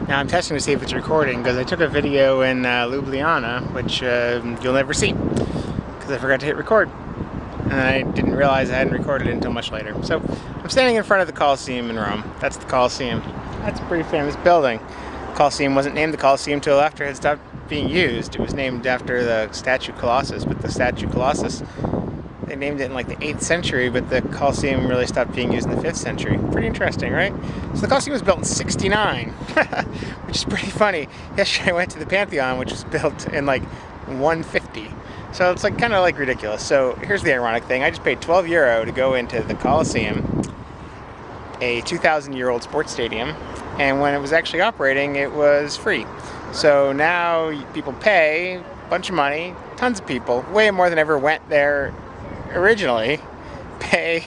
Now I'm testing to see if it's recording because I took a video in Ljubljana, which you'll never see because I forgot to hit record. And I didn't realize I hadn't recorded it until much later. So I'm standing in front of the Colosseum in Rome. That's the Colosseum. That's a pretty famous building. The Colosseum wasn't named the Colosseum until after it had stopped being used. It was named after the statue Colossus, but the statue Colossus, they named it in like the 8th century, but the Colosseum really stopped being used in the 5th century. Pretty interesting, right? So the Colosseum was built in 69, which is pretty funny. Yesterday I went to the Pantheon, which was built in like 150. So it's like kind of like ridiculous. So here's the ironic thing. I just paid €12 to go into the Colosseum, a 2,000-year-old sports stadium, and when it was actually operating, it was free. So now people pay a bunch of money, tons of people, way more than ever went there originally, pay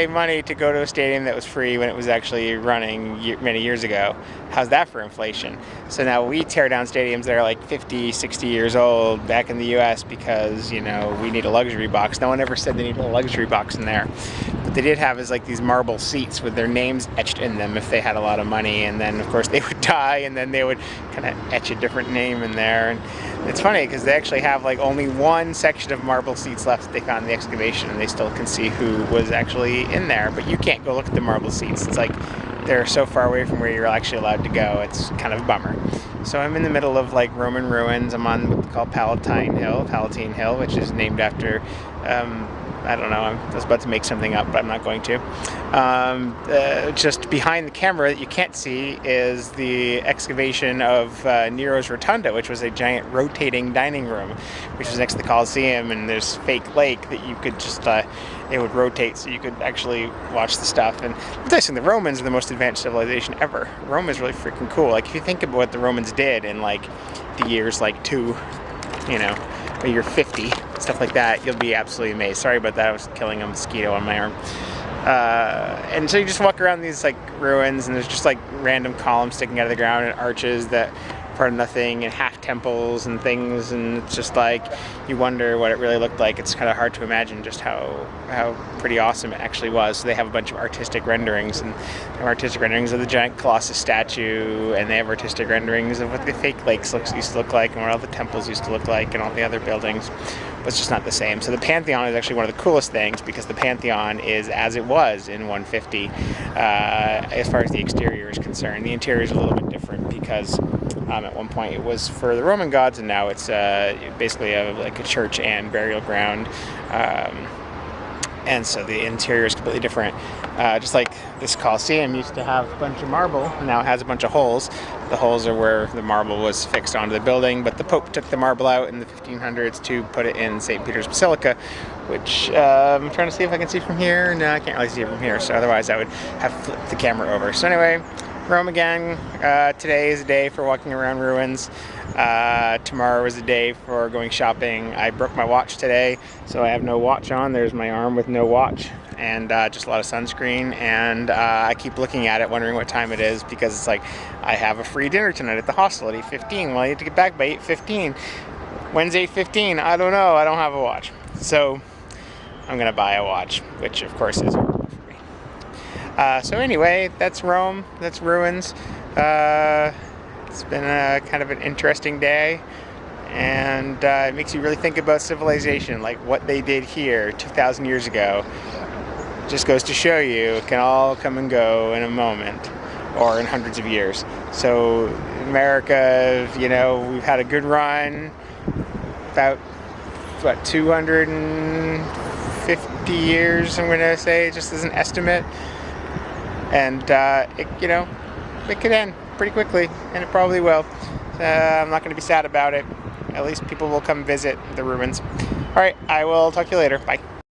money to go to a stadium that was free when it was actually running many years ago. How's that for inflation? So now we tear down stadiums that are like 50, 60 years old back in the US because, you know, we need a luxury box. No one ever said they need a luxury box in there. What they did have is like these marble seats with their names etched in them if they had a lot of money, and then of course they would die and then they would kind of etch a different name in there. And it's funny because they actually have like only one section of marble seats left that they found in the excavation, and they still can see who was actually in there, but you can't go look at the marble seats. It's like they're so far away from where you're actually allowed to go. It's kind of a bummer. So I'm in the middle of like Roman ruins. I'm on what's called Palantine Hill, which is named after I don't know, I was about to make something up, but I'm not going to. Just behind the camera that you can't see is the excavation of Nero's Rotunda, which was a giant rotating dining room, which was next to the Colosseum, and there's fake lake that you could just, it would rotate so you could actually watch the stuff. And I'm guessing the Romans are the most advanced civilization ever. Rome is really freaking cool. Like if you think about what the Romans did in like the years like or you're 50, stuff like that, you'll be absolutely amazed. Sorry about that, I was killing a mosquito on my arm. And so you just walk around these like ruins, and there's just like random columns sticking out of the ground and arches that are part of nothing, and half temples and things, and it's just like you wonder what it really looked like. It's kind of hard to imagine just how pretty awesome it actually was. So they have a bunch of artistic renderings, and they have artistic renderings of the giant Colossus statue, and they have artistic renderings of what the fake lakes used to look like, and what all the temples used to look like, and all the other buildings. But it's just not the same. So the Pantheon is actually one of the coolest things, because the Pantheon is as it was in 150 as far as the exterior is concerned. The interior is a little bit different because at one point it was for the Roman gods, and now it's basically like a church and burial ground. And so the interior is completely different. Just like this Colosseum used to have a bunch of marble, now it has a bunch of holes. The holes are where the marble was fixed onto the building, but the Pope took the marble out in the 1500s to put it in St. Peter's Basilica, which I'm trying to see if I can see from here. No, I can't really see it from here, so otherwise I would have flipped the camera over. So anyway, Rome again. Today is a day for walking around ruins. Tomorrow is a day for going shopping. I broke my watch today, so I have no watch on. There's my arm with no watch, and just a lot of sunscreen, and I keep looking at it wondering what time it is, because it's like I have a free dinner tonight at the hostel at 8:15. Well, I need to get back by 8:15. When's 8:15? I don't know. I don't have a watch, so I'm gonna buy a watch, which of course is horrible for me. So anyway, that's Rome, that's ruins. It's been kind of an interesting day, and it makes you really think about civilization, like what they did here 2,000 years ago. Just goes to show you it can all come and go in a moment, or in hundreds of years. So America, you know, we've had a good run, about, what, 250 years, I'm going to say, just as an estimate. And, you know, it could end pretty quickly, and it probably will. I'm not going to be sad about it. At least people will come visit the ruins. All right, I will talk to you later. Bye.